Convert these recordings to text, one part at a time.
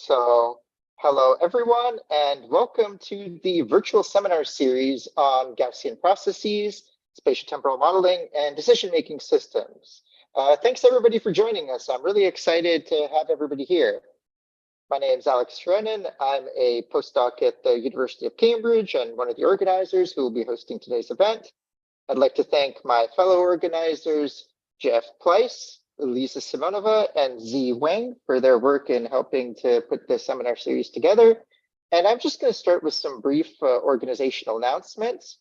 So, hello everyone, and welcome to the virtual seminar series on Gaussian processes, spatiotemporal modeling, and decision-making systems. Thanks everybody for joining us. I'm really excited to have everybody here. My name is Alex Renan. I'm a postdoc at the University of Cambridge and one of the organizers who will be hosting today's event. I'd like to thank my fellow organizers, Jeff Pleiss, Lisa Simonova, and Z Wang for their work in helping to put the seminar series together. And I'm just going to start with some brief organizational announcements.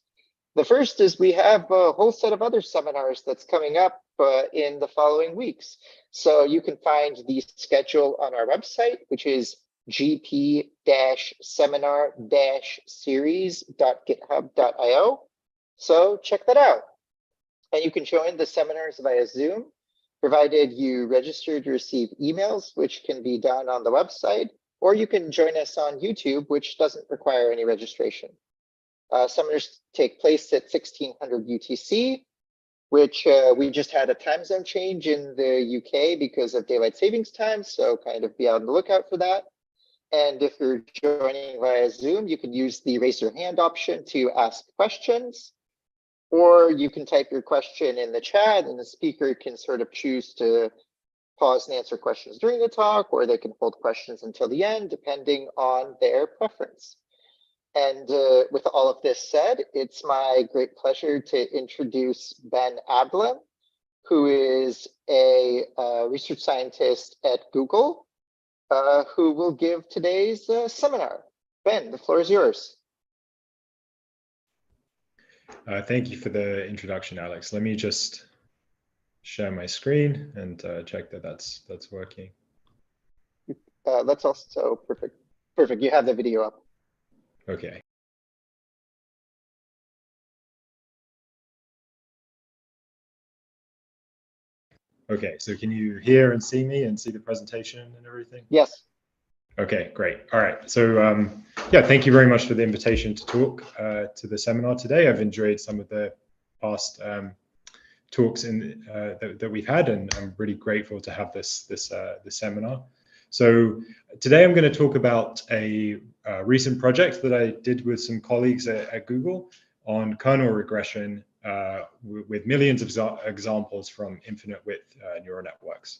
The first is we have a whole set of other seminars that's coming up in the following weeks. So you can find the schedule on our website, which is gp-seminar-series.github.io. So check that out. And you can join the seminars via Zoom, provided you registered to receive emails, which can be done on the website, or you can join us on YouTube, which doesn't require any registration. Seminars take place at 1600 UTC, which we just had a time zone change in the UK because of daylight savings time, so kind of be on the lookout for that. And if you're joining via Zoom, you can use the raise your hand option to ask questions, or you can type your question in the chat and the speaker can sort of choose to pause and answer questions during the talk, or they can hold questions until the end, depending on their preference. And with all of this said, it's my great pleasure to introduce Ben Adlam, who is a research scientist at Google, who will give today's seminar. Ben, the floor is yours. Thank you for the introduction, Alex. Let me just share my screen and check that that's working. That's also perfect. Perfect. You have the video up. Okay. Okay, so can you hear and see me and see the presentation and everything? Yes. Okay, great. All right. So yeah, thank you very much for the invitation to talk to the seminar today. I've enjoyed some of the past talks that we've had, and I'm really grateful to have this seminar. So today I'm going to talk about a recent project that I did with some colleagues at Google on kernel regression with millions of examples from infinite width neural networks.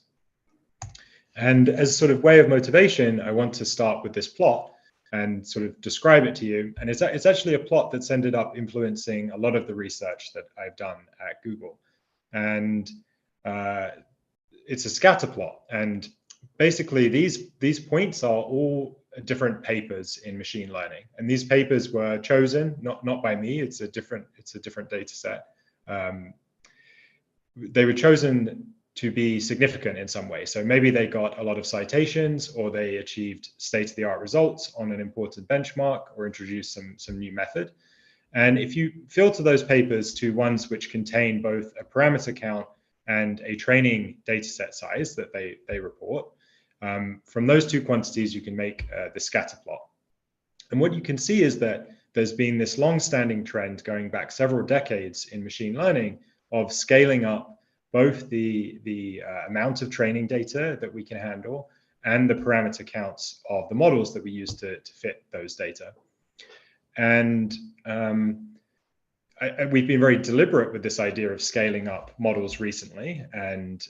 And as sort of way of motivation, I want to start with this plot and sort of describe it to you. And it's actually a plot that's ended up influencing a lot of the research that I've done at Google. And it's a scatter plot. And basically these points are all different papers in machine learning. And these papers were chosen not by me. It's a different data set. They were chosen to be significant in some way. So maybe they got a lot of citations, or they achieved state-of-the-art results on an important benchmark, or introduced some new method. And if you filter those papers to ones which contain both a parameter count and a training dataset size that they report, from those two quantities, you can make the scatter plot. And what you can see is that there's been this long-standing trend going back several decades in machine learning of scaling up both the amount of training data that we can handle and the parameter counts of the models that we use to fit those data. And we've been very deliberate with this idea of scaling up models recently, and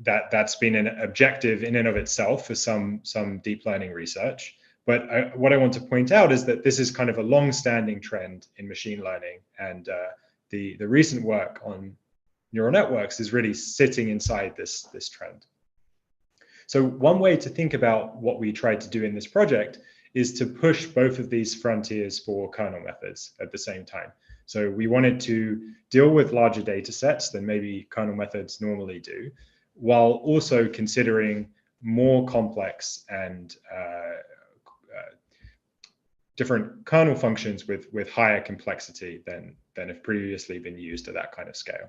that's been an objective in and of itself for some deep learning research. But what I want to point out is that this is kind of a long-standing trend in machine learning, and the recent work on neural networks is really sitting inside this trend. So one way to think about what we tried to do in this project is to push both of these frontiers for kernel methods at the same time. So we wanted to deal with larger data sets than maybe kernel methods normally do, while also considering more complex and different kernel functions with higher complexity than have previously been used at that kind of scale.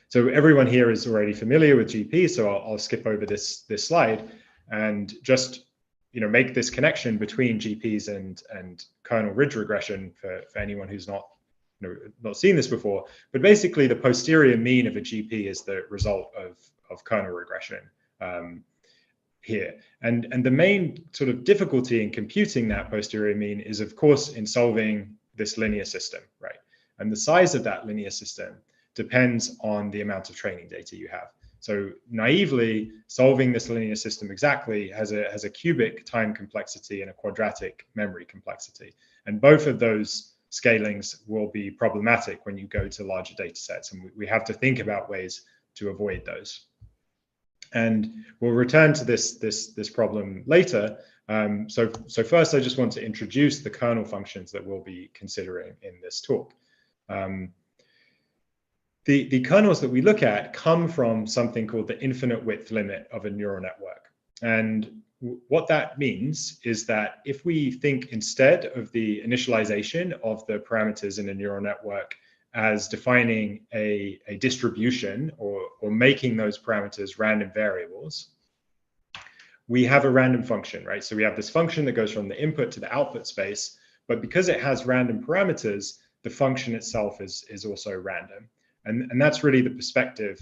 So everyone here is already familiar with GP, so I'll skip over this slide and just make this connection between GPs and kernel ridge regression for anyone who's not seen this before. But basically, the posterior mean of a GP is the result of kernel regression. here. And the main sort of difficulty in computing that posterior mean is, of course, in solving this linear system, right? And the size of that linear system depends on the amount of training data you have. So naively, solving this linear system exactly has a cubic time complexity and a quadratic memory complexity. And both of those scalings will be problematic when you go to larger data sets. And we have to think about ways to avoid those. And we'll return to this problem later. So first, I just want to introduce the kernel functions that we'll be considering in this talk. The kernels that we look at come from something called the infinite width limit of a neural network. And what that means is that if we think instead of the initialization of the parameters in a neural network as defining a distribution or making those parameters random variables, we have a random function, right? So we have this function that goes from the input to the output space, but because it has random parameters, the function itself is also random. And that's really the perspective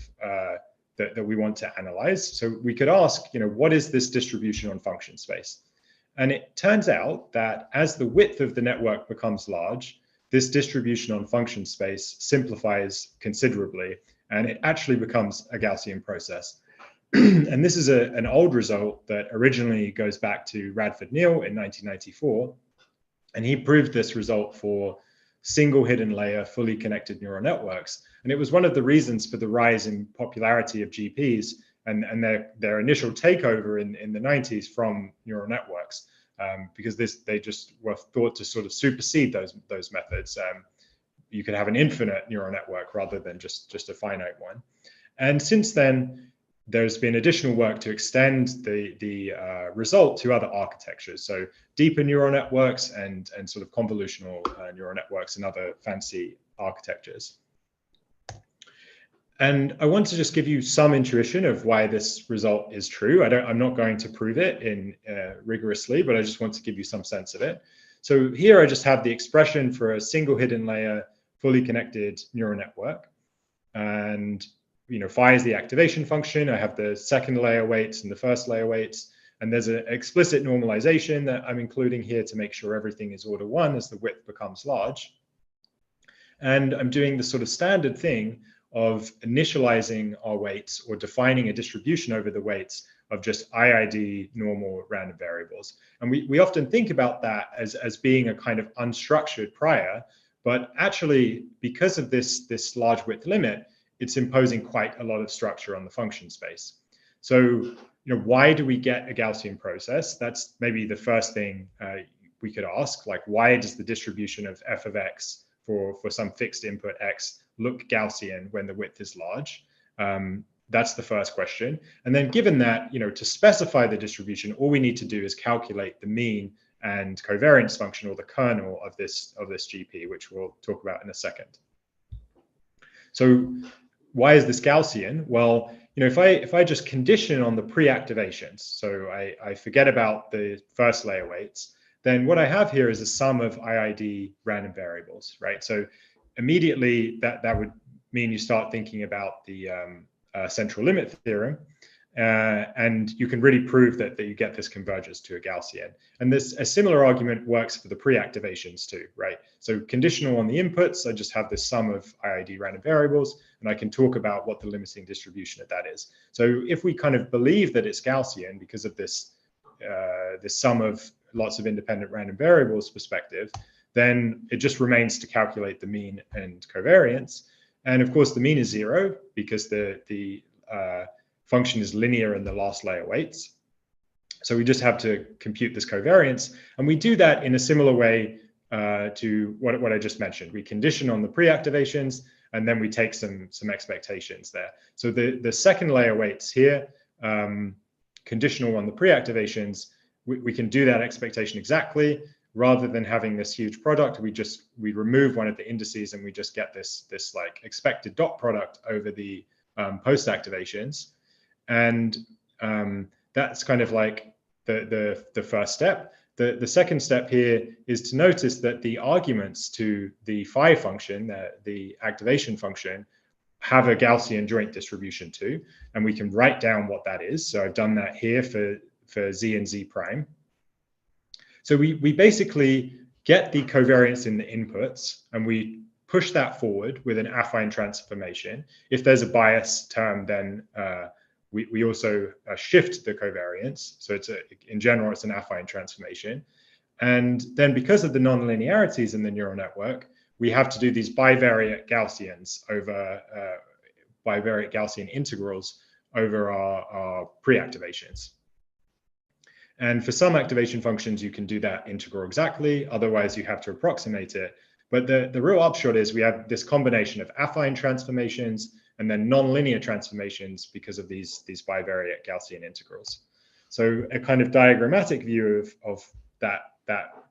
that we want to analyze. So we could ask, what is this distribution on function space? And it turns out that as the width of the network becomes large, this distribution on function space simplifies considerably, and it actually becomes a Gaussian process. And this is an old result that originally goes back to Radford Neal in 1994. And he proved this result for single hidden layer, fully connected neural networks. And it was one of the reasons for the rise in popularity of GPs and their initial takeover in the 90s from neural networks, because they just were thought to sort of supersede those methods. You could have an infinite neural network rather than just a finite one. And since then, there's been additional work to extend the result to other architectures. So deeper neural networks and sort of convolutional neural networks and other fancy architectures. And I want to just give you some intuition of why this result is true. I'm not going to prove it rigorously, but I just want to give you some sense of it. So here I just have the expression for a single hidden layer, fully connected neural network. And phi is the activation function. I have the second layer weights and the first layer weights. And there's an explicit normalization that I'm including here to make sure everything is order 1 as the width becomes large. And I'm doing the sort of standard thing of initializing our weights or defining a distribution over the weights of just IID normal random variables. And we often think about that as being a kind of unstructured prior, but actually because of this large width limit, it's imposing quite a lot of structure on the function space. So, why do we get a Gaussian process? That's maybe the first thing we could ask, like, why does the distribution of f of x for some fixed input x look Gaussian when the width is large? That's the first question. And then given that, to specify the distribution, all we need to do is calculate the mean and covariance function, or the kernel of this GP, which we'll talk about in a second. So why is this Gaussian? Well, if I just condition on the pre-activations, so I forget about the first layer weights, then what I have here is a sum of IID random variables, right? So immediately that would mean you start thinking about the central limit theorem, and you can really prove that you get this converges to a Gaussian. And a similar argument works for the pre-activations too, right? So conditional on the inputs, I just have this sum of IID random variables, and I can talk about what the limiting distribution of that is. So if we kind of believe that it's Gaussian because of this sum of lots of independent random variables perspective, then it just remains to calculate the mean and covariance. And of course, the mean is 0 because the function is linear in the last layer weights. So we just have to compute this covariance. And we do that in a similar way to what I just mentioned. We condition on the pre-activations, and then we take some expectations there. So the second layer weights here, conditional on the pre-activations, we can do that expectation exactly. Rather than having this huge product, we remove one of the indices and we just get this like expected dot product over the post activations. And that's kind of like the first step. The second step here is to notice that the arguments to the phi function, the activation function, have a Gaussian joint distribution too, and we can write down what that is. So I've done that here for Z and Z prime. So we basically get the covariance in the inputs, and we push that forward with an affine transformation. If there's a bias term, then we also shift the covariance. So in general, it's an affine transformation. And then because of the nonlinearities in the neural network, we have to do these bivariate Gaussians over bivariate Gaussian integrals over our pre-activations. And for some activation functions, you can do that integral exactly. Otherwise, you have to approximate it. But the real upshot is we have this combination of affine transformations and then nonlinear transformations because of these bivariate Gaussian integrals. So a kind of diagrammatic view of that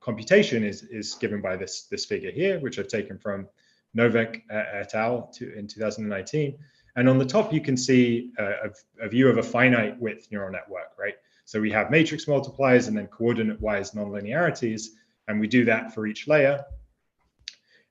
computation is given by this figure here, which I've taken from Novak et al. In 2019. And on the top, you can see a view of a finite width neural network, right? So we have matrix multipliers and then coordinate-wise nonlinearities, and we do that for each layer.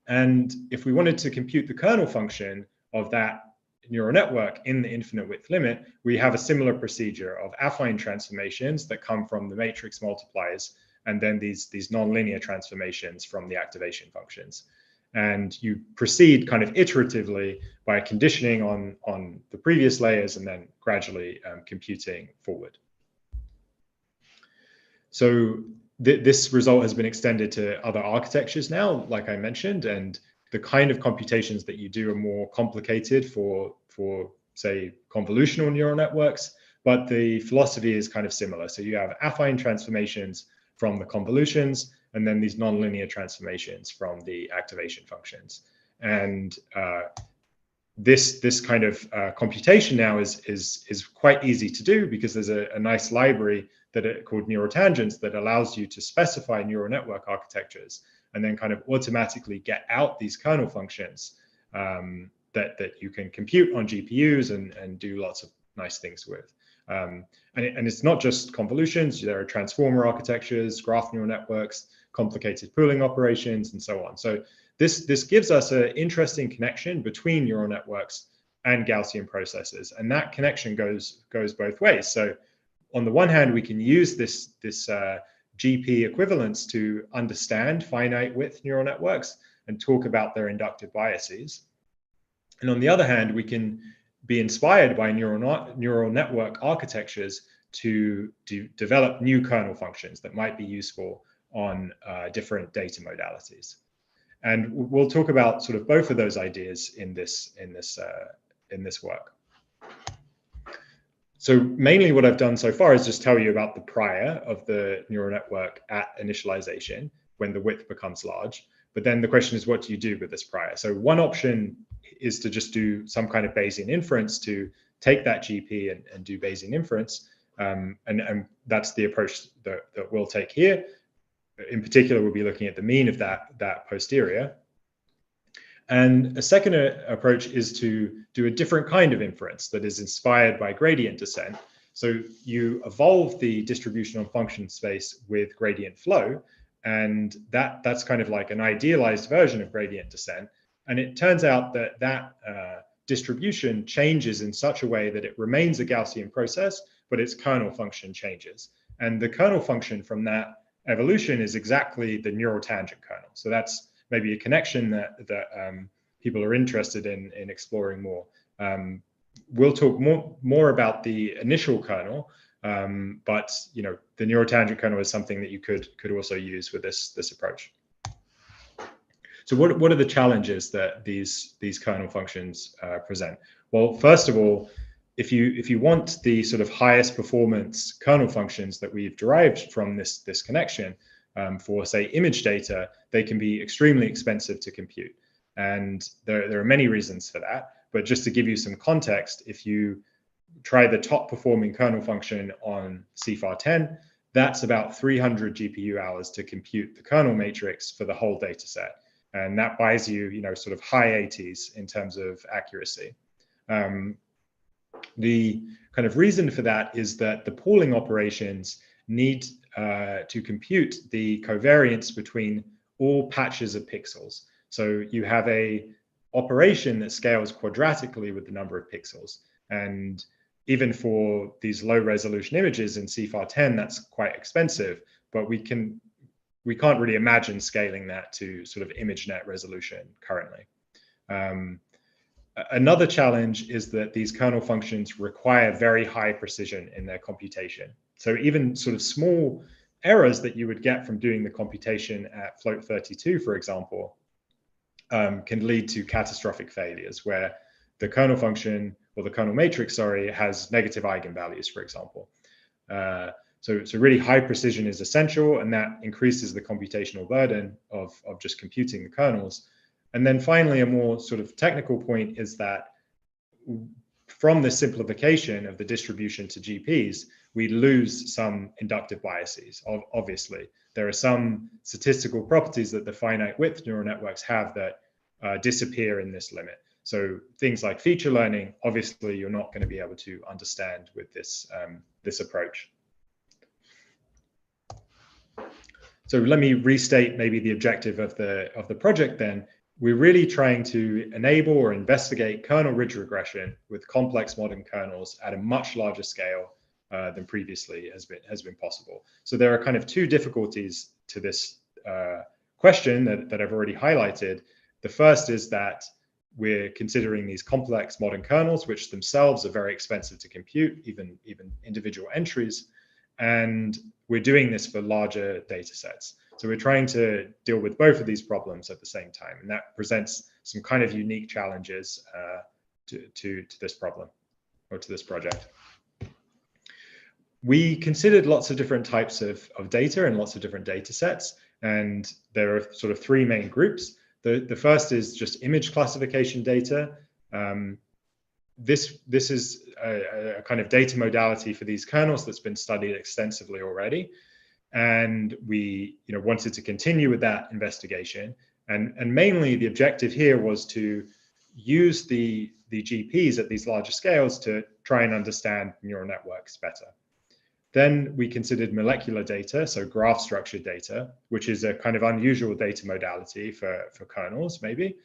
And if we wanted to compute the kernel function of that neural network in the infinite width limit, we have a similar procedure of affine transformations that come from the matrix multipliers, and then these nonlinear transformations from the activation functions. And you proceed kind of iteratively by conditioning on the previous layers and then gradually computing forward. So this result has been extended to other architectures now, like I mentioned, and the kind of computations that you do are more complicated for say, convolutional neural networks, but the philosophy is kind of similar. So you have affine transformations from the convolutions, and then these nonlinear transformations from the activation functions. And this kind of computation now is quite easy to do because there's a nice library called neurotangents that allows you to specify neural network architectures and then kind of automatically get out these kernel functions that you can compute on GPUs and do lots of nice things with. And it's not just convolutions. There are transformer architectures, graph neural networks, complicated pooling operations, and so on. So this gives us an interesting connection between neural networks and Gaussian processes, and that connection goes both ways. So on the one hand, we can use this GP equivalence to understand finite width neural networks and talk about their inductive biases. And on the other hand, we can be inspired by neural network architectures to develop new kernel functions that might be useful on different data modalities. And we'll talk about sort of both of those ideas in this work. So mainly what I've done so far is just tell you about the prior of the neural network at initialization when the width becomes large. But then the question is, what do you do with this prior? So one option is to just do some kind of Bayesian inference to take that GP and do Bayesian inference. And that's the approach that we'll take here. In particular, we'll be looking at the mean of that posterior. And a second approach is to do a different kind of inference that is inspired by gradient descent. So you evolve the distribution on function space with gradient flow, and that's kind of like an idealized version of gradient descent. And it turns out that distribution changes in such a way that it remains a Gaussian process, but its kernel function changes. And the kernel function from that evolution is exactly the neurotangent kernel. So that's maybe a connection that people are interested in exploring more. We'll talk more about the initial kernel, but the neurotangent kernel is something that you could also use with this approach. So what are the challenges that these kernel functions present? Well, first of all, if you want the sort of highest performance kernel functions that we've derived from this connection for, say, image data, they can be extremely expensive to compute. And there are many reasons for that. But just to give you some context, if you try the top performing kernel function on CFAR10, that's about 300 GPU hours to compute the kernel matrix for the whole data set. And that buys you, sort of high 80s in terms of accuracy. The kind of reason for that is that the pooling operations need to compute the covariance between all patches of pixels. So you have a operation that scales quadratically with the number of pixels. And even for these low resolution images in CFAR10, that's quite expensive, but we can't really imagine scaling that to sort of ImageNet resolution currently. Another challenge is that these kernel functions require very high precision in their computation. So even sort of small errors that you would get from doing the computation at float 32, for example, can lead to catastrophic failures where the kernel function, or the kernel matrix, sorry, has negative eigenvalues, for example. So really high precision is essential, and that increases the computational burden of just computing the kernels. And then finally, a more sort of technical point is that from the simplification of the distribution to GPs, we lose some inductive biases. Obviously, there are some statistical properties that the finite width neural networks have that disappear in this limit. So things like feature learning, obviously, you're not going to be able to understand with this, this approach. So let me restate maybe the objective of the project then. We're really trying to enable or investigate kernel ridge regression with complex modern kernels at a much larger scale than previously has been possible. So there are kind of two difficulties to this question that I've already highlighted. The first is that we're considering these complex modern kernels, which themselves are very expensive to compute, even individual entries. And we're doing this for larger data sets. So we're trying to deal with both of these problems at the same time. And that presents some kind of unique challenges to this problem, or to this project. We considered lots of different types of data and lots of different data sets. And there are sort of three main groups. The first is just image classification data. This is a kind of data modality for these kernels that's been studied extensively already. And we wanted to continue with that investigation. And mainly the objective here was to use the GPs at these larger scales to try and understand neural networks better. Then we considered molecular data, so graph structured data, which is a kind of unusual data modality for kernels, maybe.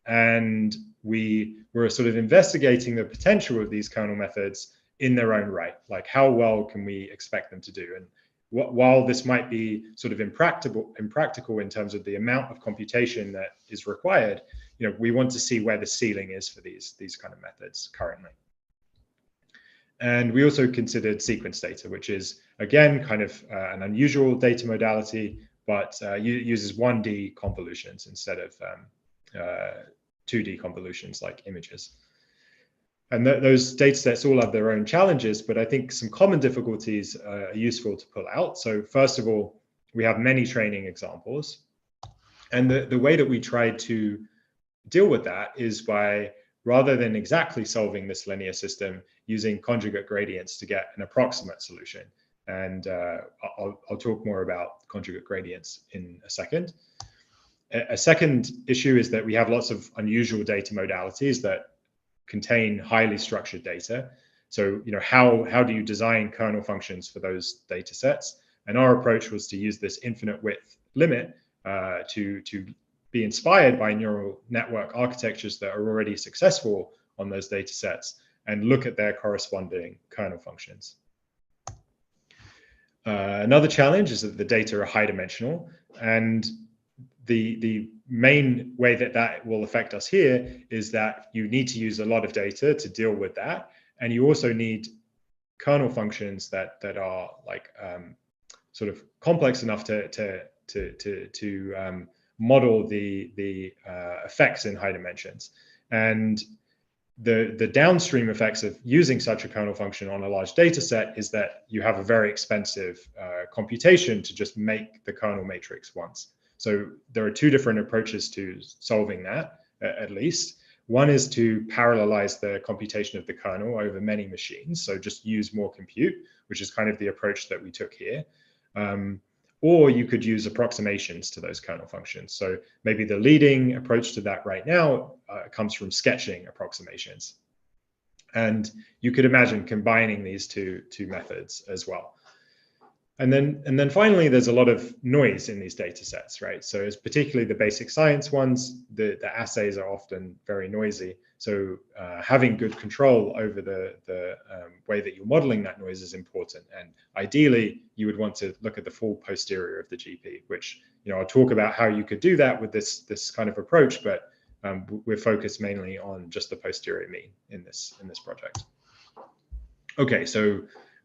And we were sort of investigating the potential of these kernel methods in their own right, like how well can we expect them to do? And while this might be sort of impractical in terms of the amount of computation that is required, we want to see where the ceiling is for these kind of methods currently. And we also considered sequence data, which is, again, kind of an unusual data modality, but uses 1D convolutions instead of 2D convolutions like images. And those data sets all have their own challenges, but I think some common difficulties are useful to pull out. So first of all, we have many training examples. And the way that we tried to deal with that is by, rather than exactly solving this linear system, using conjugate gradients to get an approximate solution. And I'll talk more about conjugate gradients in a second. A second issue is that we have lots of unusual data modalities that contain highly structured data. So, how do you design kernel functions for those data sets? And our approach was to use this infinite width limit to be inspired by neural network architectures that are already successful on those data sets and look at their corresponding kernel functions. Another challenge is that the data are high dimensional, and the main way that will affect us here is that you need to use a lot of data to deal with that, and you also need kernel functions that are like sort of complex enough to model the effects in high dimensions. And the downstream effects of using such a kernel function on a large data set is that you have a very expensive computation to just make the kernel matrix once. So there are two different approaches to solving that, at least. One is to parallelize the computation of the kernel over many machines. So just use more compute, which is kind of the approach that we took here. Or you could use approximations to those kernel functions. So maybe the leading approach to that right now comes from sketching approximations. And you could imagine combining these two methods as well. And then finally, there's a lot of noise in these data sets, right? So it's particularly the basic science ones, the assays are often very noisy. So having good control over the way that you're modeling that noise is important. And ideally, you would want to look at the full posterior of the GP, which, I'll talk about how you could do that with this kind of approach, but we're focused mainly on just the posterior mean in this project. Okay, so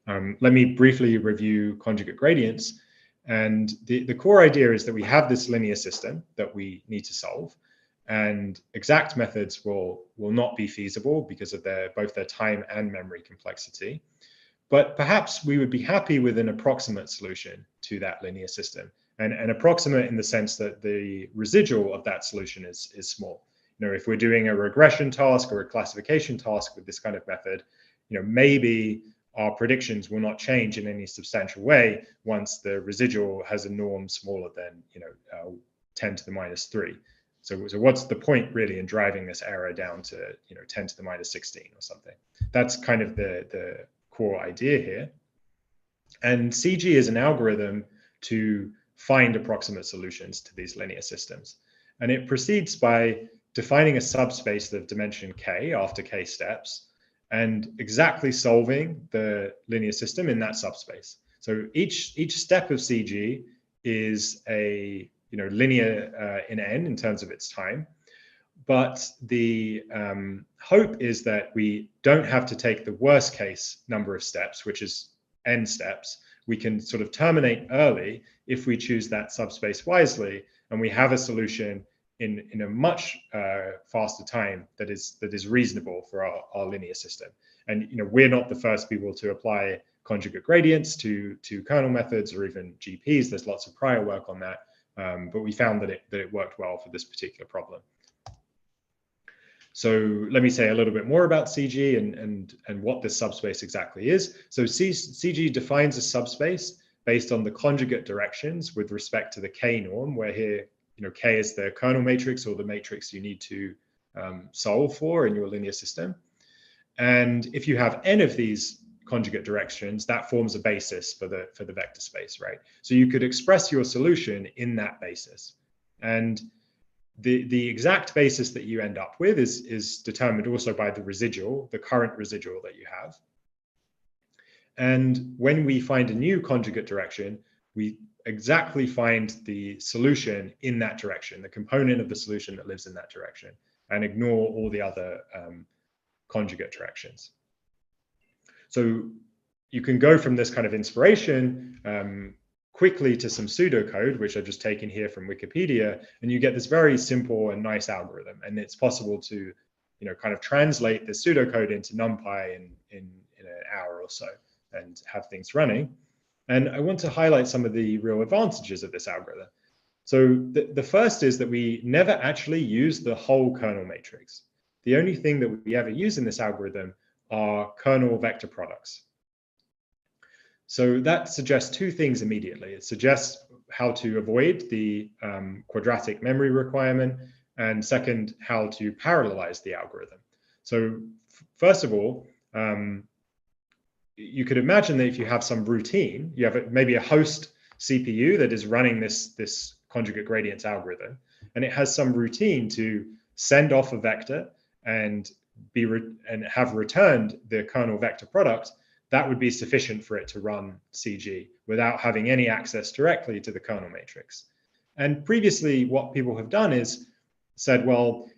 let me briefly review conjugate gradients. And the core idea is that we have this linear system that we need to solve, and exact methods will not be feasible because of both their time and memory complexity. But perhaps we would be happy with an approximate solution to that linear system, and approximate in the sense that the residual of that solution is small. If we're doing a regression task or a classification task with this kind of method, maybe our predictions will not change in any substantial way once the residual has a norm smaller than 10 to the minus 3. So what's the point really in driving this error down to 10 to the minus 16 or something? That's kind of the core idea here. And CG is an algorithm to find approximate solutions to these linear systems. And it proceeds by defining a subspace of dimension k after k steps, and exactly solving the linear system in that subspace. So each step of CG is a linear in n in terms of its time, but the hope is that we don't have to take the worst case number of steps, which is n steps. We can sort of terminate early if we choose that subspace wisely, and we have a solution in a much faster time that is reasonable for our linear system. And we're not the first people to apply conjugate gradients to kernel methods or even GPs. There's lots of prior work on that, but we found that it worked well for this particular problem. So let me say a little bit more about CG and what this subspace exactly is. So CG defines a subspace based on the conjugate directions with respect to the K norm, where here K is the kernel matrix or the matrix you need to solve for in your linear system. And if you have n of these conjugate directions, that forms a basis for the vector space, right? So you could express your solution in that basis. And the exact basis that you end up with is determined also by the residual, the current residual that you have. And when we find a new conjugate direction, we exactly find the solution in that direction, the component of the solution that lives in that direction, and ignore all the other conjugate directions. So you can go from this kind of inspiration quickly to some pseudocode, which I've just taken here from Wikipedia, and you get this very simple and nice algorithm. And it's possible to kind of translate the pseudocode into NumPy in an hour or so and have things running. And I want to highlight some of the real advantages of this algorithm. So the first is that we never actually use the whole kernel matrix. The only thing that we ever use in this algorithm are kernel vector products. So that suggests two things immediately. It suggests how to avoid the quadratic memory requirement, and second, how to parallelize the algorithm. So first of all, you could imagine that if you have some routine, you have maybe a host CPU that is running this conjugate gradients algorithm, and it has some routine to send off a vector and have returned the kernel vector product. That would be sufficient for it to run CG without having any access directly to the kernel matrix. And previously, what people have done is said, well,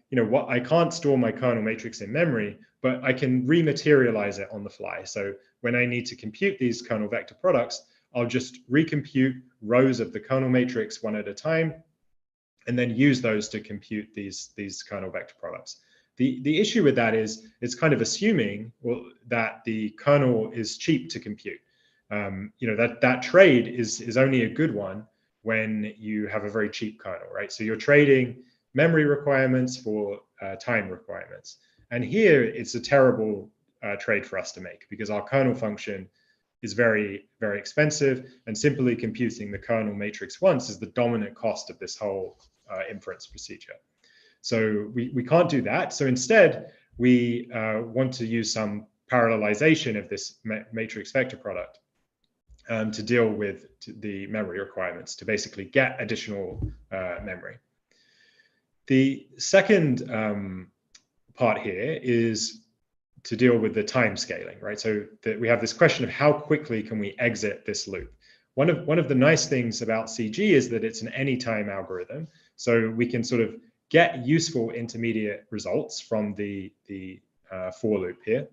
I can't store my kernel matrix in memory, but I can rematerialize it on the fly. So when I need to compute these kernel vector products, I'll just recompute rows of the kernel matrix one at a time, and then use those to compute these kernel vector products. The issue with that is it's kind of assuming that the kernel is cheap to compute. That trade is only a good one when you have a very cheap kernel, right? So you're trading memory requirements for time requirements. And here it's a terrible trade for us to make, because our kernel function is very, very expensive, and simply computing the kernel matrix once is the dominant cost of this whole inference procedure. So we can't do that. So instead, we want to use some parallelization of this matrix vector product. to deal with the memory requirements to basically get additional memory. The second part here is to deal with the time scaling, right? So that we have this question of how quickly can we exit this loop. One of the nice things about CG is that it's an anytime algorithm, so we can sort of get useful intermediate results from the for loop here.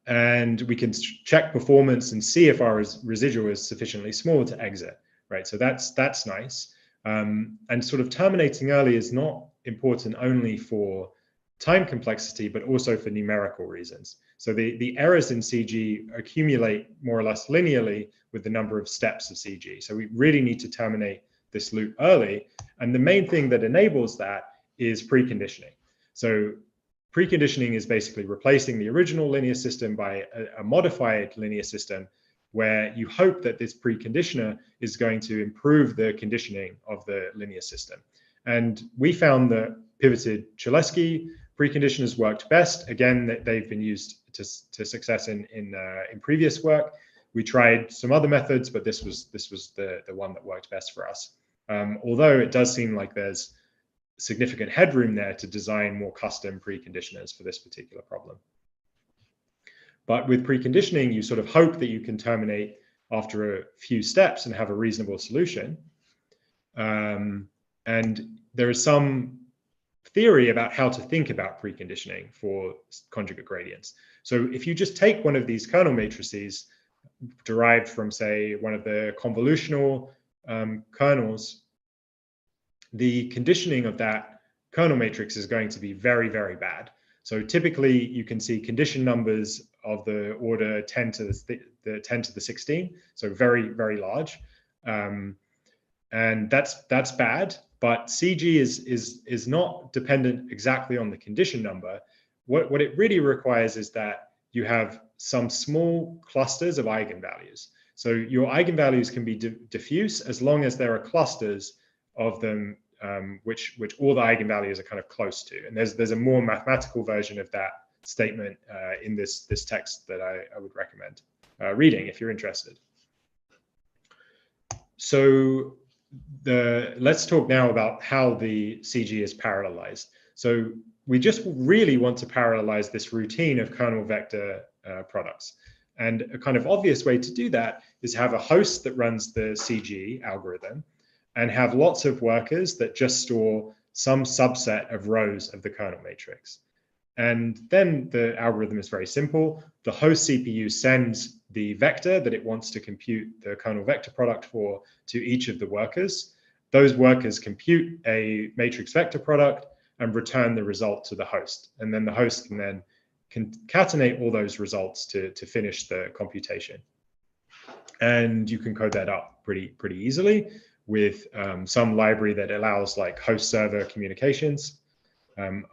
And we can check performance and see if our residual is sufficiently small to exit, right? So that's nice. And sort of terminating early is not important only for time complexity, but also for numerical reasons. So the errors in CG accumulate more or less linearly with the number of steps of CG. So we really need to terminate this loop early. And the main thing that enables that is preconditioning. So preconditioning is basically replacing the original linear system by a modified linear system where you hope that this preconditioner is going to improve the conditioning of the linear system. And we found that pivoted Cholesky preconditioners worked best. Again, they've been used to success in previous work. We tried some other methods, but this was the one that worked best for us. Although it does seem like there's significant headroom there to design more custom preconditioners for this particular problem. But with preconditioning, you sort of hope that you can terminate after a few steps and have a reasonable solution. And there is some theory about how to think about preconditioning for conjugate gradients. So if you just take one of these kernel matrices derived from, say, one of the convolutional kernels, the conditioning of that kernel matrix is going to be very, very bad. So typically you can see condition numbers of the order 10 to the 16, so very, very large. And that's bad, but CG is not dependent exactly on the condition number. What it really requires is that you have some small clusters of eigenvalues. So your eigenvalues can be diffuse as long as there are clusters of them which all the eigenvalues are kind of close to. And there's a more mathematical version of that statement in this text that I would recommend reading if you're interested. So let's talk now about how the CG is parallelized. So we just really want to parallelize this routine of kernel vector products. And a kind of obvious way to do that is have a host that runs the CG algorithm and have lots of workers that just store some subset of rows of the kernel matrix. And then the algorithm is very simple. The host CPU sends the vector that it wants to compute the kernel vector product for to each of the workers. Those workers compute a matrix vector product and return the result to the host. And then the host can then concatenate all those results to finish the computation. And you can code that up pretty easily with some library that allows like host server communications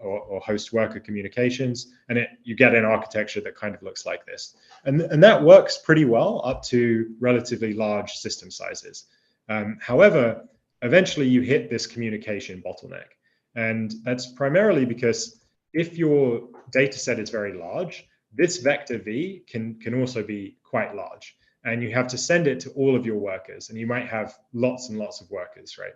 or host worker communications. And you get an architecture that kind of looks like this. And that works pretty well up to relatively large system sizes. However, eventually you hit this communication bottleneck. And that's primarily because if your data set is very large, this vector V can also be quite large. And you have to send it to all of your workers, and you might have lots and lots of workers, right?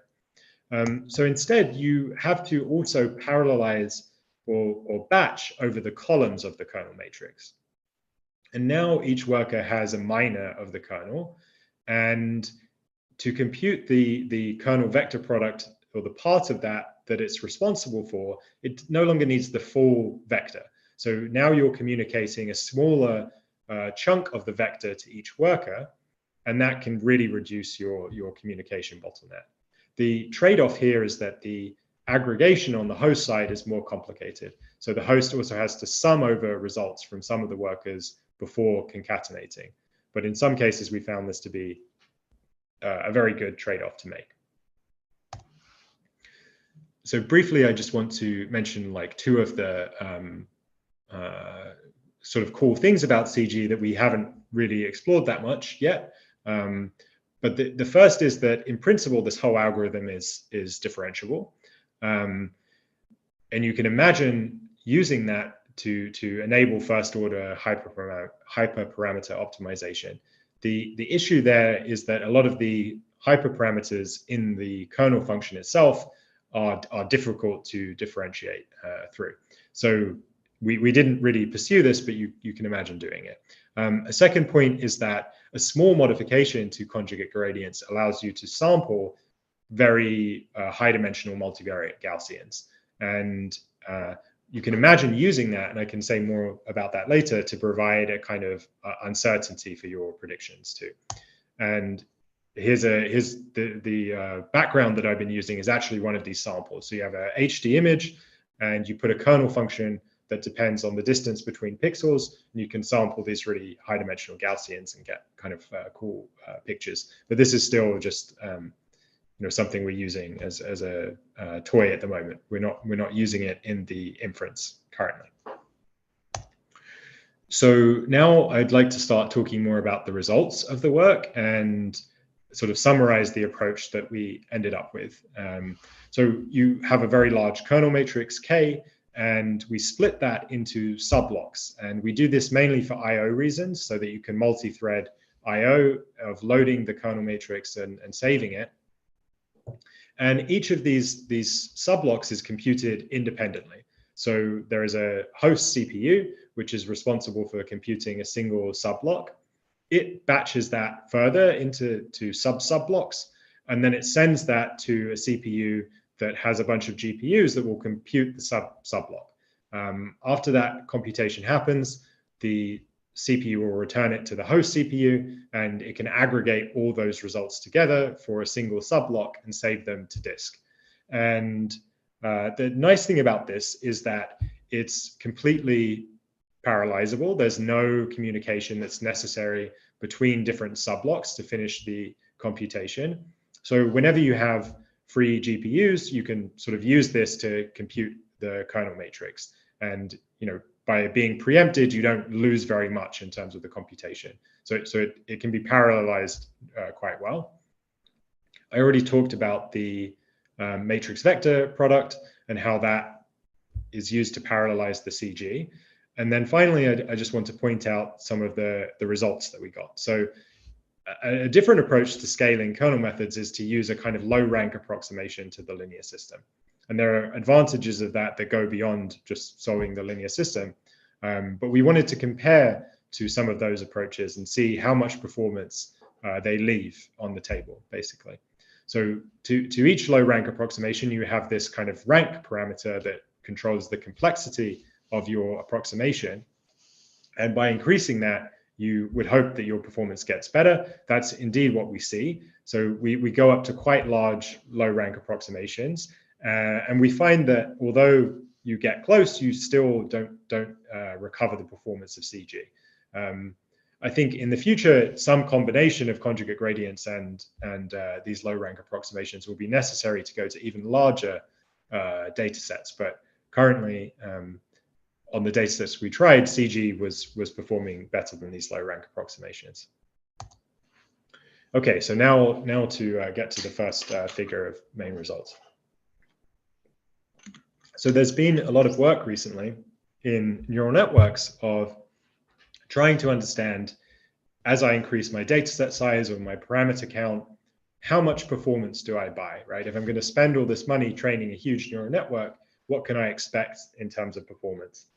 So instead, you have to also parallelize or batch over the columns of the kernel matrix. And now each worker has a minor of the kernel, and to compute the kernel vector product or the part of that it's responsible for, it no longer needs the full vector. So now you're communicating a smaller chunk of the vector to each worker, and that can really reduce your communication bottleneck. The trade-off here is that the aggregation on the host side is more complicated. So the host also has to sum over results from some of the workers before concatenating. But in some cases, we found this to be a very good trade-off to make. So briefly, I just want to mention like two of the sort of cool things about CG that we haven't really explored that much yet. But the first is that in principle, this whole algorithm is differentiable. And you can imagine using that to enable first order hyperparameter optimization. The issue there is that a lot of the hyperparameters in the kernel function itself are difficult to differentiate through. So we didn't really pursue this, but you can imagine doing it. A second point is that a small modification to conjugate gradients allows you to sample very high-dimensional multivariate Gaussians. And you can imagine using that, and I can say more about that later, to provide a kind of uncertainty for your predictions too. And here's the background that I've been using is actually one of these samples. So you have a HD image, and you put a kernel function that depends on the distance between pixels, and you can sample these really high-dimensional Gaussians and get kind of cool pictures. But this is still just something we're using as a toy at the moment. We're not using it in the inference currently. So now I'd like to start talking more about the results of the work and sort of summarize the approach that we ended up with. So you have a very large kernel matrix K, and we split that into subblocks. And we do this mainly for I/O reasons, so that you can multi-thread I/O of loading the kernel matrix and saving it. And each of these subblocks is computed independently. So there is a host CPU, which is responsible for computing a single subblock. It batches that further into sub-subblocks, and then it sends that to a CPU that has a bunch of GPUs that will compute the subblock. After that computation happens, the CPU will return it to the host CPU, and it can aggregate all those results together for a single subblock and save them to disk. And the nice thing about this is that it's completely parallelizable. There's no communication that's necessary between different subblocks to finish the computation. So whenever you have free GPUs, you can sort of use this to compute the kernel matrix. And by being preempted, you don't lose very much in terms of the computation. So it can be parallelized quite well. I already talked about the matrix vector product and how that is used to parallelize the CG. And then finally, I just want to point out some of the results that we got. So a different approach to scaling kernel methods is to use a kind of low rank approximation to the linear system. And there are advantages of that go beyond just solving the linear system. But we wanted to compare to some of those approaches and see how much performance they leave on the table, basically. So to each low rank approximation, you have this kind of rank parameter that controls the complexity of your approximation. And by increasing that, you would hope that your performance gets better. That's indeed what we see. So we go up to quite large low rank approximations. And we find that although you get close, you still don't recover the performance of CG. I think in the future, some combination of conjugate gradients and these low rank approximations will be necessary to go to even larger data sets. But currently, on the data sets we tried, CG was performing better than these low rank approximations. Okay, so now to get to the first figure of main results. So there's been a lot of work recently in neural networks of trying to understand, as I increase my data set size or my parameter count, how much performance do I buy, right? If I'm going to spend all this money training a huge neural network, what can I expect in terms of performance?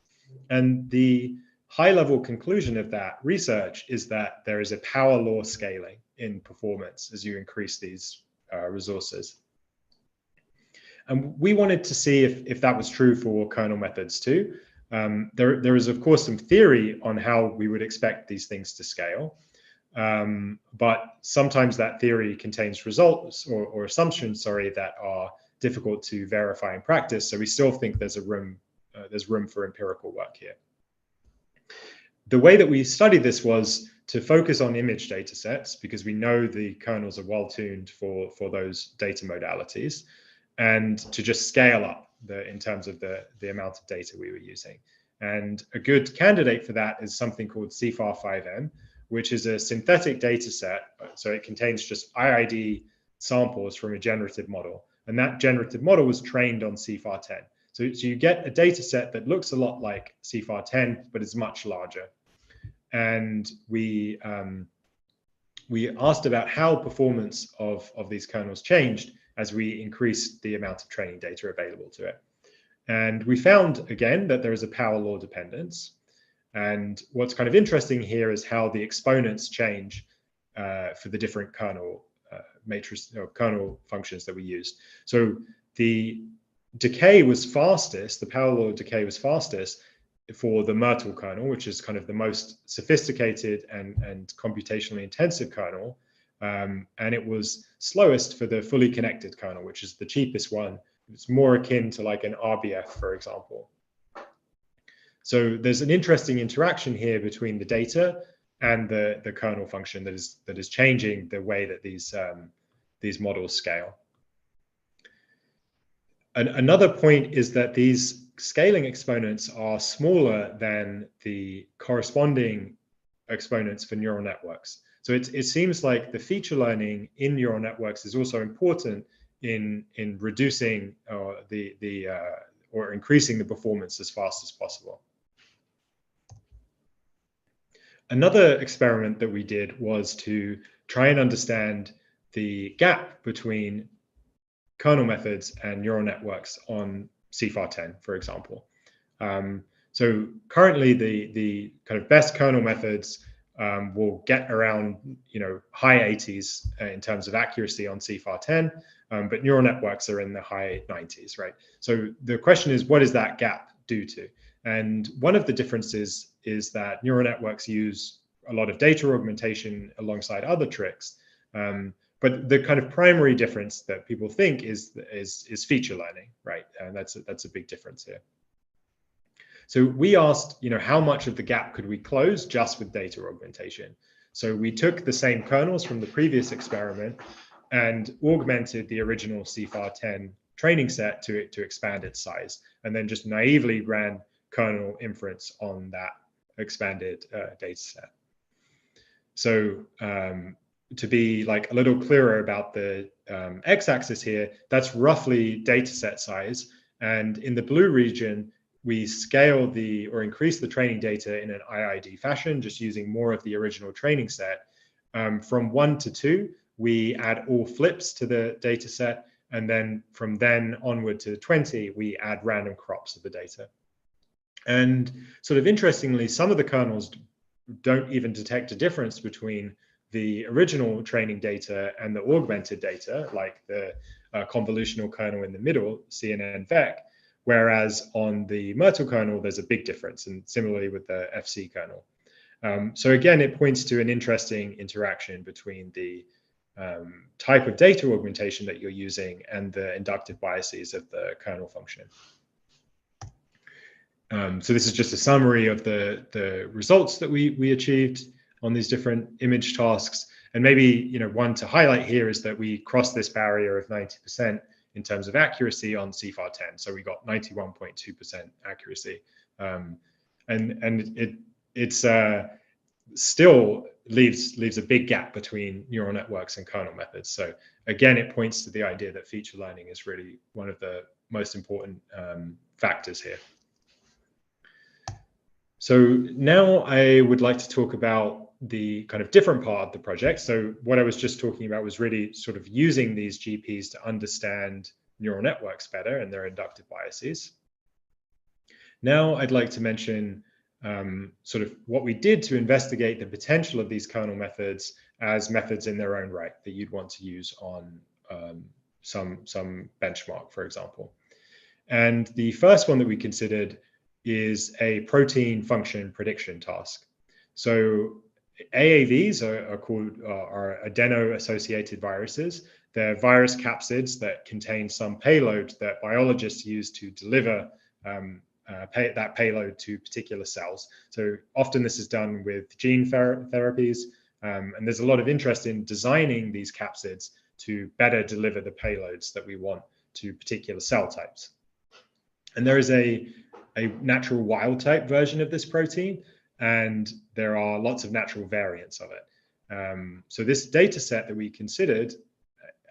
And the high-level conclusion of that research is that there is a power law scaling in performance as you increase these resources. And we wanted to see if that was true for kernel methods too. There is, of course, some theory on how we would expect these things to scale. But sometimes that theory contains results or assumptions, that are difficult to verify in practice. So we still think there's room for empirical work here. The way that we studied this was to focus on image data sets, because we know the kernels are well tuned for those data modalities, and to just scale up in terms of the amount of data we were using. And a good candidate for that is something called CIFAR5M, which is a synthetic data set. So it contains just IID samples from a generative model. And that generative model was trained on CIFAR10. So you get a data set that looks a lot like CIFAR10, but is much larger. And we we asked about how performance of these kernels changed as we increased the amount of training data available to it. And we found, again, that there is a power law dependence. And what's kind of interesting here is how the exponents change for the different kernel matrix or kernel functions that we used. So the decay was fastest, the power law decay was fastest for the Myrtle kernel, which is kind of the most sophisticated and computationally intensive kernel. And it was slowest for the fully connected kernel, which is the cheapest one. It's more akin to like an RBF, for example. So there's an interesting interaction here between the data and the kernel function that is changing the way that these models scale. Another point is that these scaling exponents are smaller than the corresponding exponents for neural networks. So it seems like the feature learning in neural networks is also important in reducing or increasing the performance as fast as possible. Another experiment that we did was to try and understand the gap between kernel methods and neural networks on CIFAR10, for example. So currently the kind of best kernel methods will get around high 80s in terms of accuracy on CIFAR10, but neural networks are in the high 90s, right? So the question is, what does that gap due to? And one of the differences is that neural networks use a lot of data augmentation alongside other tricks. But the kind of primary difference that people think is feature learning, right? And that's a big difference here. So we asked, how much of the gap could we close just with data augmentation? So we took the same kernels from the previous experiment and augmented the original CIFAR10 training set to expand its size, and then just naively ran kernel inference on that expanded data set. So to be like a little clearer about the x-axis here, that's roughly data set size. And in the blue region, we scale or increase the training data in an IID fashion, just using more of the original training set. From 1 to 2, we add all flips to the data set. And then from then onward to 20, we add random crops of the data. And sort of interestingly, some of the kernels don't even detect a difference between the original training data and the augmented data, like the convolutional kernel in the middle, CNN-VEC, whereas on the Myrtle kernel, there's a big difference, and similarly with the FC kernel. So again, it points to an interesting interaction between the type of data augmentation that you're using and the inductive biases of the kernel function. So this is just a summary of the results that we achieved on these different image tasks. And maybe one to highlight here is that we crossed this barrier of 90% in terms of accuracy on CIFAR10. So we got 91.2% accuracy. And it's still leaves a big gap between neural networks and kernel methods. So again, it points to the idea that feature learning is really one of the most important factors here. So now I would like to talk about the kind of different part of the project. So what I was just talking about was really sort of using these GPs to understand neural networks better and their inductive biases. Now I'd like to mention sort of what we did to investigate the potential of these kernel methods as methods in their own right that you'd want to use on some benchmark, for example. And the first one that we considered is a protein function prediction task. So AAVs are adeno-associated viruses. They're virus capsids that contain some payload that biologists use to deliver that payload to particular cells. So often this is done with gene therapies, and there's a lot of interest in designing these capsids to better deliver the payloads that we want to particular cell types. And there is a natural wild type version of this protein, and there are lots of natural variants of it. So this data set that we considered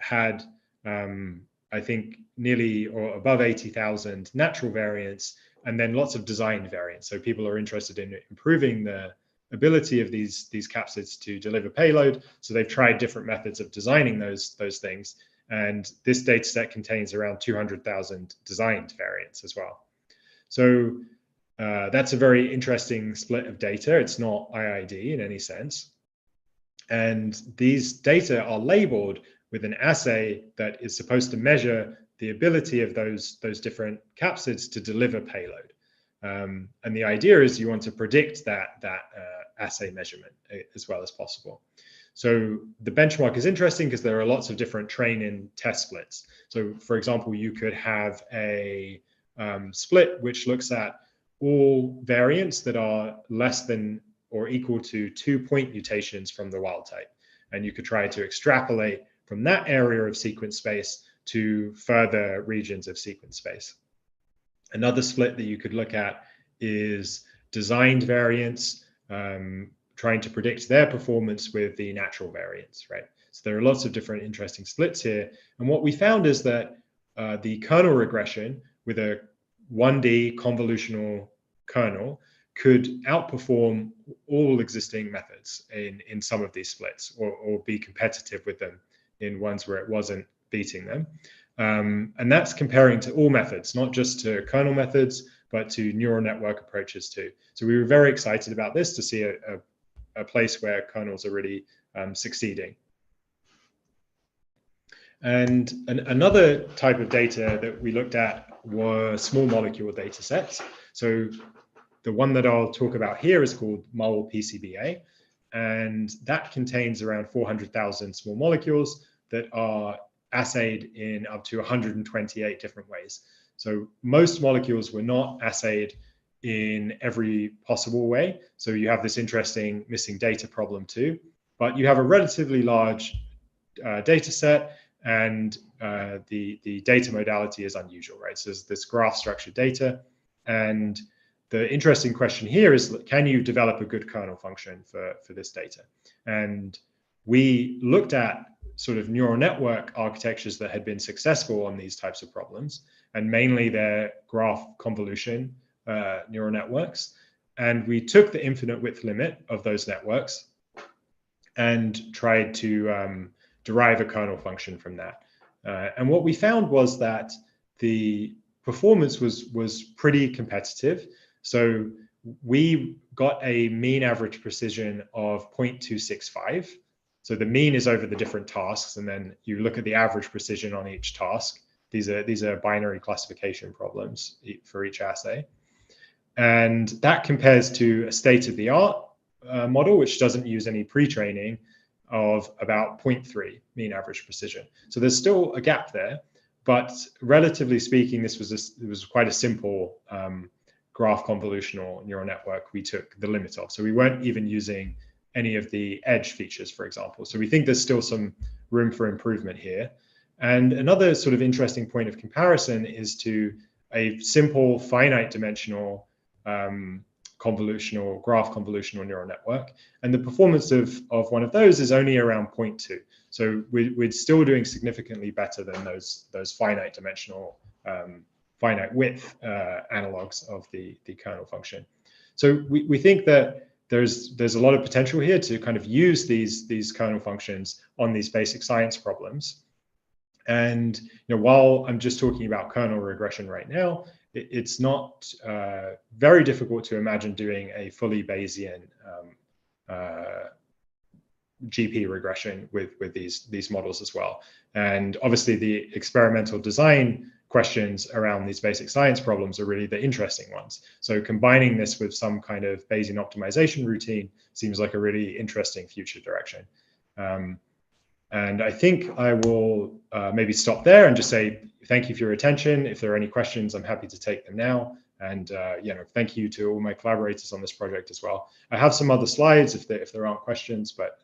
had, I think, nearly or above 80,000 natural variants, and then lots of designed variants. So people are interested in improving the ability of these capsids to deliver payload. So they've tried different methods of designing those things. And this data set contains around 200,000 designed variants as well. So that's a very interesting split of data. It's not IID in any sense. And these data are labeled with an assay that is supposed to measure the ability of those different capsids to deliver payload. And the idea is you want to predict that assay measurement as well as possible. So the benchmark is interesting because there are lots of different train-in test splits. So for example, you could have a split which looks at all variants that are less than or equal to 2 point mutations from the wild type. And you could try to extrapolate from that area of sequence space to further regions of sequence space. Another split that you could look at is designed variants, trying to predict their performance with the natural variants, right? So there are lots of different interesting splits here. And what we found is that the kernel regression with a 1D convolutional kernel could outperform all existing methods in some of these splits, or be competitive with them in ones where it wasn't beating them. And that's comparing to all methods, not just to kernel methods, but to neural network approaches too. So we were very excited about this, to see a place where kernels are really succeeding. And another type of data that we looked at were small molecule data sets. So the one that I'll talk about here is called MUL PCBA, and that contains around 400,000 small molecules that are assayed in up to 128 different ways. So most molecules were not assayed in every possible way. So you have this interesting missing data problem too, but you have a relatively large data set, and the data modality is unusual, right? So there's this graph structured data, and the interesting question here is, can you develop a good kernel function for this data? And we looked at sort of neural network architectures that had been successful on these types of problems, and mainly their graph convolution neural networks. And we took the infinite width limit of those networks and tried to derive a kernel function from that. And what we found was that the performance was pretty competitive. So we got a mean average precision of 0.265. So the mean is over the different tasks, and then you look at the average precision on each task. These are binary classification problems for each assay. And that compares to a state-of-the-art model, which doesn't use any pre-training, of about 0.3 mean average precision. So there's still a gap there, but relatively speaking, it was quite a simple graph convolutional neural network we took the limit of. So we weren't even using any of the edge features, for example. So we think there's still some room for improvement here. And another sort of interesting point of comparison is to a simple finite dimensional graph convolutional neural network. And the performance of one of those is only around 0.2. So we're still doing significantly better than those finite dimensional, finite width analogs of the kernel function. So we think that there's a lot of potential here to kind of use these kernel functions on these basic science problems. And while I'm just talking about kernel regression right now, it's not very difficult to imagine doing a fully Bayesian GP regression with these models as well. And obviously the experimental design questions around these basic science problems are really the interesting ones. So combining this with some kind of Bayesian optimization routine seems like a really interesting future direction. And I think I will maybe stop there and just say thank you for your attention. If there are any questions, I'm happy to take them now. And thank you to all my collaborators on this project as well. I have some other slides if there aren't questions, but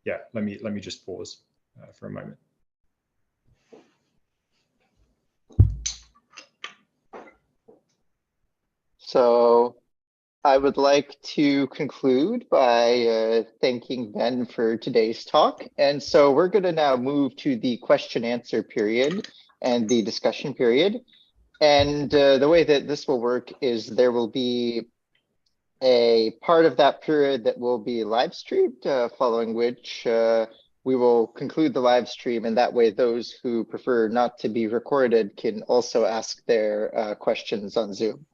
yeah, let me just pause for a moment. So I would like to conclude by thanking Ben for today's talk. And so we're going to now move to the question answer period and the discussion period. And the way that this will work is there will be a part of that period that will be live streamed, following which we will conclude the live stream, and that way those who prefer not to be recorded can also ask their questions on Zoom.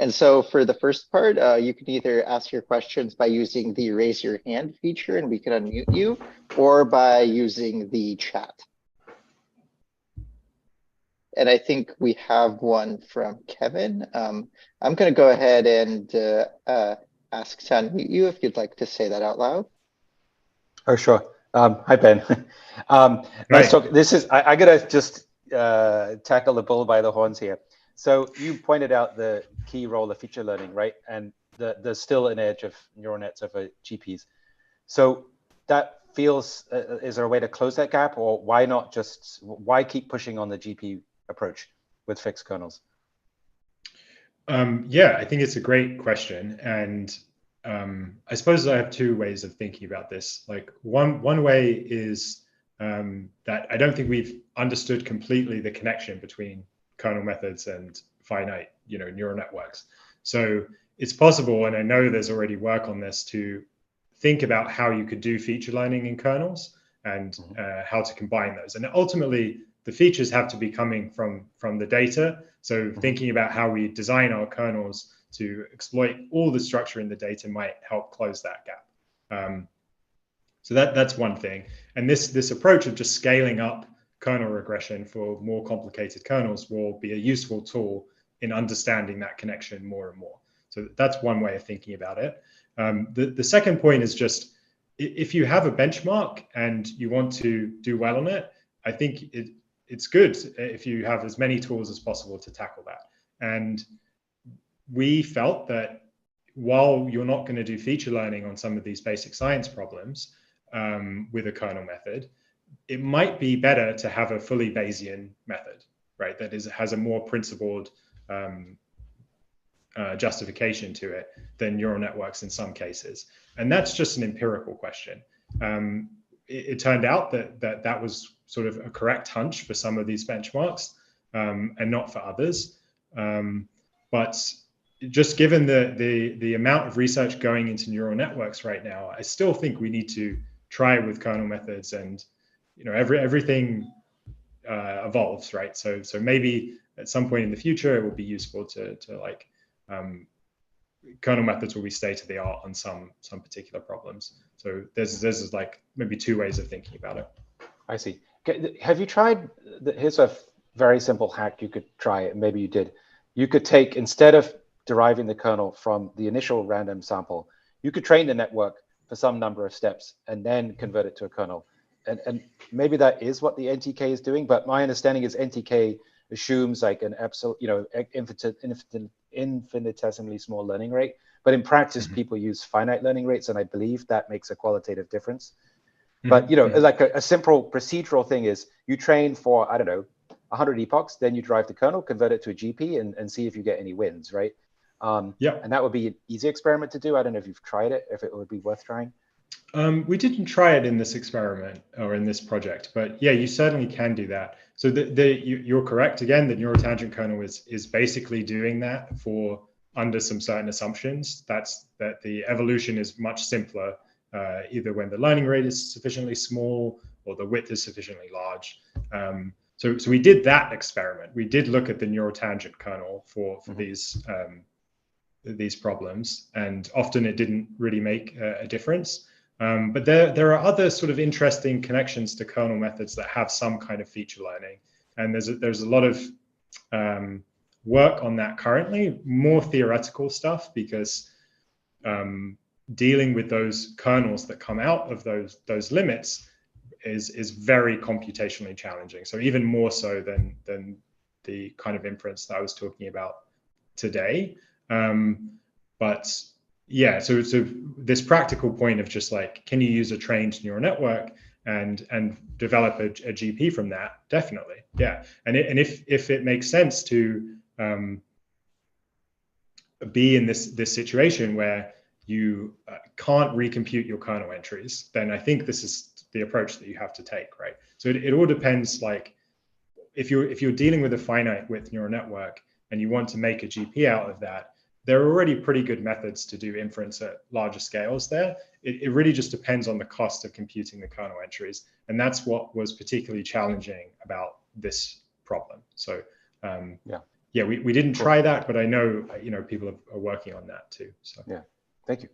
And so for the first part, you can either ask your questions by using the raise your hand feature and we can unmute you, or by using the chat. And I think we have one from Kevin. I'm going to go ahead and ask to unmute you if you'd like to say that out loud. Oh, sure. Hi, Ben. Nice talk. This is, I got to just tackle the bull by the horns here. So you pointed out the key role of feature learning, right? And there's still an edge of neural nets over GPs. So that feels, is there a way to close that gap, or why not just, why keep pushing on the GP approach with fixed kernels? Yeah, I think it's a great question. And I suppose I have two ways of thinking about this. Like one way is that I don't think we've understood completely the connection between kernel methods and finite, neural networks. So it's possible, and I know there's already work on this, to think about how you could do feature learning in kernels and how to combine those. And ultimately, the features have to be coming from the data. So thinking about how we design our kernels to exploit all the structure in the data might help close that gap. So that's one thing. And this approach of just scaling up kernel regression for more complicated kernels will be a useful tool in understanding that connection more and more. So that's one way of thinking about it. The second point is just, if you have a benchmark and you want to do well on it, I think it's good if you have as many tools as possible to tackle that. And we felt that while you're not going to do feature learning on some of these basic science problems with a kernel method, it might be better to have a fully Bayesian method, right? That has a more principled justification to it than neural networks in some cases. And that's just an empirical question. It turned out that was sort of a correct hunch for some of these benchmarks and not for others. But just given the amount of research going into neural networks right now, I still think we need to try it with kernel methods, and everything evolves, right? So maybe at some point in the future it will be useful to like kernel methods will be state of the art on some particular problems. So there's like maybe two ways of thinking about it. I see. Have you tried? Here's a very simple hack you could try, and maybe you did. You could take, instead of deriving the kernel from the initial random sample, you could train the network for some number of steps and then convert it to a kernel. And maybe that is what the NTK is doing, but my understanding is NTK assumes like an absolute, infinitesimally small learning rate. But in practice, people use finite learning rates, and I believe that makes a qualitative difference. But like a simple procedural thing is you train for, I don't know, 100 epochs, then you drive the kernel, convert it to a GP, and see if you get any wins, right? Yeah. And that would be an easy experiment to do. I don't know if you've tried it, if it would be worth trying. We didn't try it in this experiment or in this project, but yeah, you certainly can do that. So you're correct again. The neurotangent kernel is basically doing that for under some certain assumptions. That the evolution is much simpler, either when the learning rate is sufficiently small or the width is sufficiently large. So we did that experiment. We did look at the neurotangent kernel for these problems, and often it didn't really make a difference. But there are other sort of interesting connections to kernel methods that have some kind of feature learning, and there's a lot of work on that currently, more theoretical stuff, because dealing with those kernels that come out of those limits is very computationally challenging. So even more so than the kind of inference that I was talking about today. But yeah, so this practical point of just like, can you use a trained neural network and develop a GP from that? Definitely, yeah. And if it makes sense to be in this situation where you can't recompute your kernel entries, then I think this is the approach that you have to take, right? So it all depends. Like if you're dealing with a finite width neural network and you want to make a GP out of that, there are already pretty good methods to do inference at larger scales there. It really just depends on the cost of computing the kernel entries. And that's what was particularly challenging about this problem. So yeah, we didn't try that, but I know, people are working on that too. So yeah, thank you.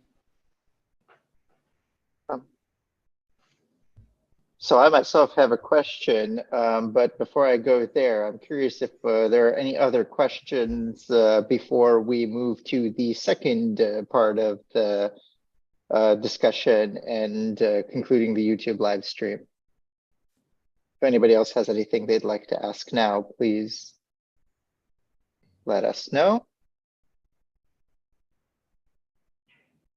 So I myself have a question, but before I go there, I'm curious if there are any other questions before we move to the second part of the discussion and concluding the YouTube live stream. If anybody else has anything they'd like to ask now, please let us know.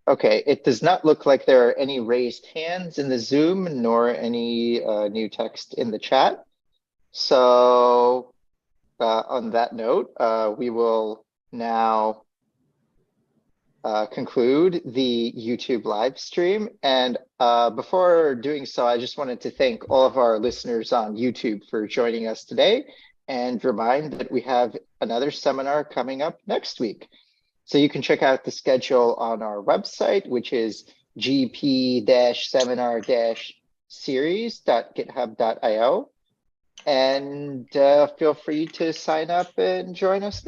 Okay, it does not look like there are any raised hands in the Zoom nor any new text in the chat. So on that note, we will now conclude the YouTube live stream. And before doing so, I just wanted to thank all of our listeners on YouTube for joining us today and remind that we have another seminar coming up next week. So you can check out the schedule on our website, which is gp-seminar-series.github.io. And feel free to sign up and join us there.